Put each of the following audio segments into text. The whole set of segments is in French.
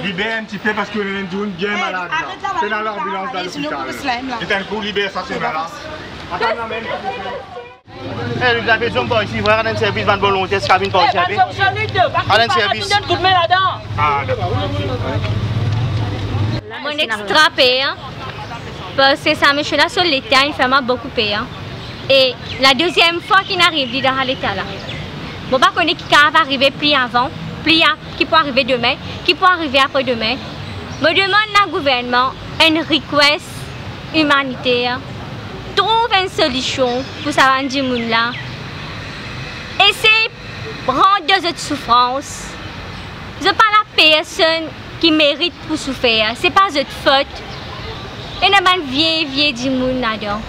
Libère un petit peu parce que le Ndoun bien malade. C'est dans l'ambulance dans l'hôpital. C'est un coup, libère ça, c'est malade. Attends, même. Eh, vous avez besoin de ici, voir un service de volonté, ce cabine pour le service. Un service. Ah, d'accord. Mon extra paye, parce que ça me là sur l'État, il fait beaucoup payer. Et la deuxième fois qu'il arrive dans l'État là, je ne sais pas qui va arriver plus avant, qui peut arriver demain, qui peut arriver après-demain. Je demande au gouvernement une request humanitaire, trouve une solution pour ça rendre du monde là. Essayez de rendre cette souffrance. Ce n'est pas la personne qui mérite pour souffrir, ce n'est pas votre faute. Et il y a des vieux du monde là-dedans.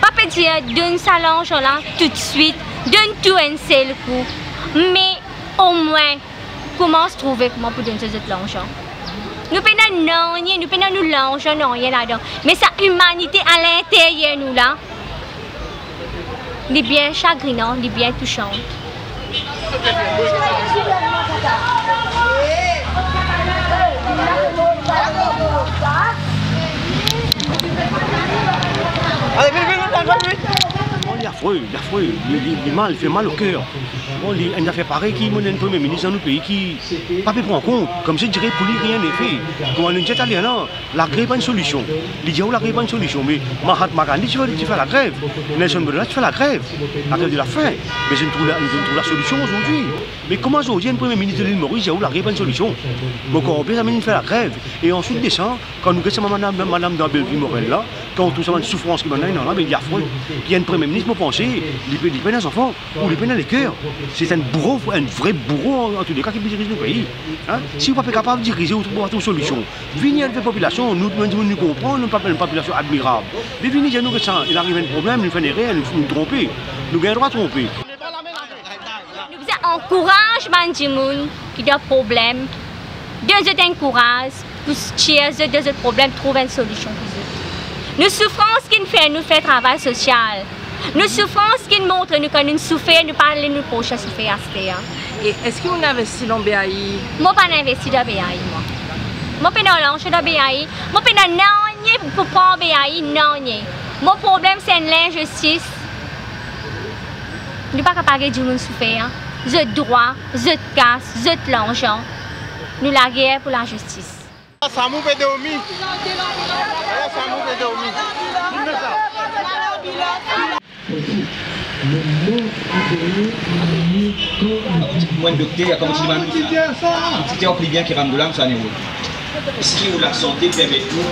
Pas peut dire donne ça l'argent là tout de suite, donne tout un seul coup. Mais au moins, comment se trouver comment pour donner cet l'argent? Nous prenons non, nous prenons l'argent, non, rien là-dedans. Mais sa humanité à l'intérieur nous là, il est bien chagrinant, il est bien touchant. Allez, vite. Il est affreux, il fait mal au cœur. Bon, il a fait pareil qu'il y a un premier ministre dans nos pays qui n'a pas pris en compte. Comme je dirais, pour lui, rien n'est fait. Comme on dit italien, la grève n'est pas une solution. Il dit, la grève n'est pas une solution. Mais Mahatma Gandhi, tu fais la grève. Nelson Mandela, tu fais la grève de la faim. Mais je trouve la solution aujourd'hui. Mais comment aujourd'hui, un premier ministre de l'île Maurice, il dit, la grève n'est pas une solution. Donc, on peut faire la grève. Et ensuite, descend, quand nous regardons Madame Belleville Morel là, quand on trouve une souffrance qui maintenant, mais il y a affreux. Il y a un premier ministre, pour penser, il peine les enfants, ou il peine les cœurs. C'est un bourreau, un vrai bourreau en tous les cas qui dirige le pays. Hein? Si vous n'êtes pas capable de diriger ou de trouver une solution, venez à la population, nous comprenons, nous pas une population admirable. Mais venez à nous que ça, il arrive un problème, nous faisons des réels, nous tromper. Nous avons le droit de tromper. Nous encourageons les gens qui ont des problèmes, de encourage, pour tirer de ce problème, trouver une solution pour eux. Nous souffrons ce qu'il nous fait travail social. Nous souffrons ce qu'il montre nous quand nous souffrons, nous parlons de nous proches souffrir à ce temps. Et est-ce qu'on investit dans BAI? Moi, je n'ai pas investi dans BAI. Je n'ai pas investi dans BAI. Je n'ai pas investi pour prendre BAI. Non. Mon problème, c'est l'injustice. Nous ne sommes pas capables de nous souffrir. Je droit, je casse, je l'argent. Nous la guerre pour la justice. Ça m'a fait dormir. Moi, le docteur, comme c'était un client qui rentre de l'âme, ça n'est pas. Si la santé permet nous,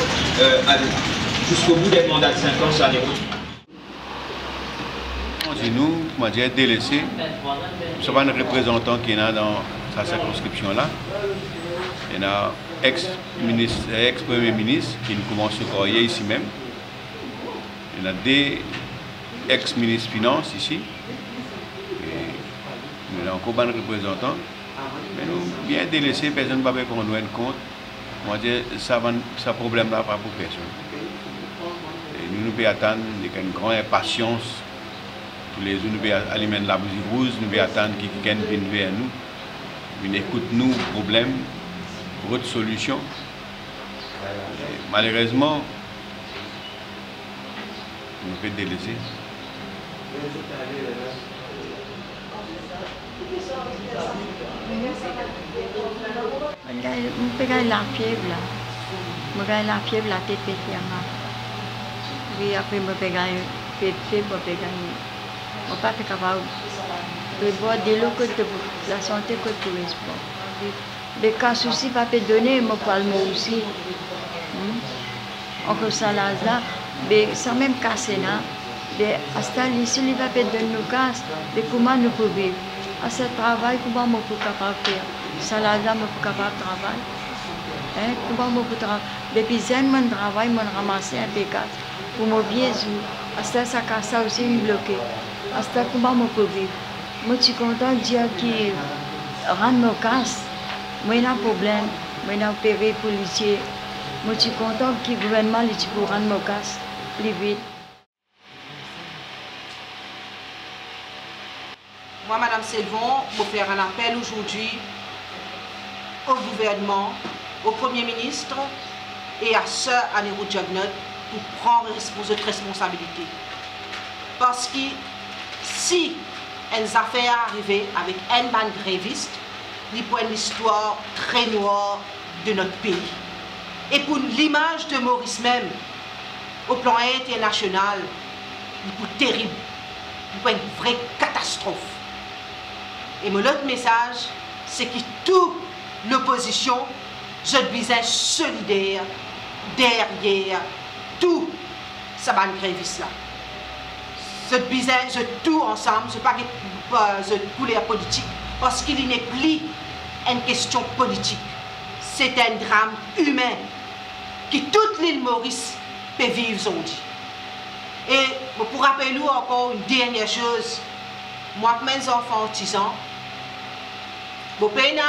jusqu'au bout des mandats de 5 ans, ça n'est pas. Nous, moi j'ai délaissé, nous sommes un représentant qui est dans sa circonscription-là. Il y a un ex-premier ministre qui nous commence à carrière ici même. Il y a des ex-ministres finances ici. Et nous avons encore un représentant. Mais nous, bien délaissé, personne ne va pas qu'on nous rende compte. Moi, ça problème-là pas pour personne. Et nous pouvons attendre avec une grande impatience. Tous les jours, nous pouvons alimenter la musique rouge, nous pouvons attendre qu'ils viennent vers nous. Ils écoutent nos problèmes, votre solution. Et malheureusement, nous pouvons délaisser. Je gagne la fièvre là. Je gagne la fièvre, la tête pétée à ma. Puis après, je gagne la fièvre, je gagne. Je ne suis pas capable de boire de l'eau que la santé que tout le sport. Mais quand souci pas peut donner, je parle moi aussi. Encore ça là, mais sans même casser là. Mais à ce temps ici, il va pas donner nos casses. Mais comment nous pouvons vivre? À ce travail, comment nous pouvons capable faire? Ça là, nous pouvons capable de travailler. Comment nous pouvons travailler? Depuis un travail, je ramasse un P4 pour mon vieux jour. À ce temps, ça casse aussi bloqué. À ce temps, comment je peux vivre? Moi, je suis content de dire qu'il rend nos casses. Moi, il y a un problème. Moi, il y a un PV policier. Moi, je suis content que le gouvernement pour rendre nos casses plus vite. Moi, Madame Selvon, je vais faire un appel aujourd'hui au gouvernement, au Premier ministre et à Sir Anerout Jagnot pour prendre cette responsabilité. Parce que si une affaire arrivée avec un ban gréviste, il pour une histoire très noire de notre pays. Et pour l'image de Maurice même, au plan international, il pour terrible, il pour une vraie catastrophe. Et mon autre message, c'est que toute l'opposition, je dois être solidaire derrière tout ce ban gréviste là. Je dois tout ensemble, ce n'est pas une couleur politique, parce qu'il n'est plus une question politique. C'est un drame humain que toute l'île Maurice peut vivre aujourd'hui. Et pour rappeler encore une dernière chose, moi, mes enfants autisants, je n'ai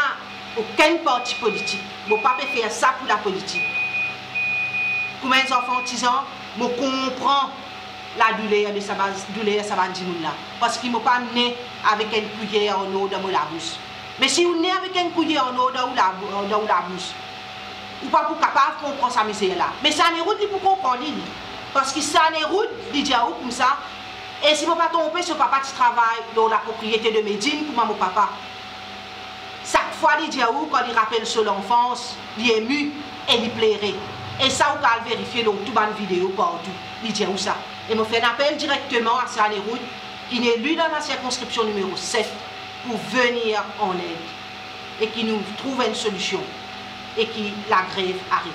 aucun parti politique. Je ne peux pas faire ça pour la politique. Pour mes enfants autisants, je comprends la douleur de Sabandimoun là. Parce qu'il ne m'a pas né avec une cuillère en eau dans la bouche. Mais si vous venez avec une cuillère en eau dans la bouche, vous ne pouvez pas capable de comprendre sa misère là. Mais ça n'est pas pour comprendre. Parce que ça n'est pas dit comme ça. Et si je ne peux pas tromper, ce papa qui travaille dans la propriété de Médine pour mon papa. Chaque fois, il dit quand il rappelle sur l'enfance, il est ému et il plairait. Et ça, vous pouvez vérifier dans toute bonne vidéo partout. Il dit où ça. Et me fait un appel directement à Sir Anerout, qui est élu dans la circonscription numéro 7, pour venir en aide. Et qui nous trouve une solution. Et qui la grève arrête.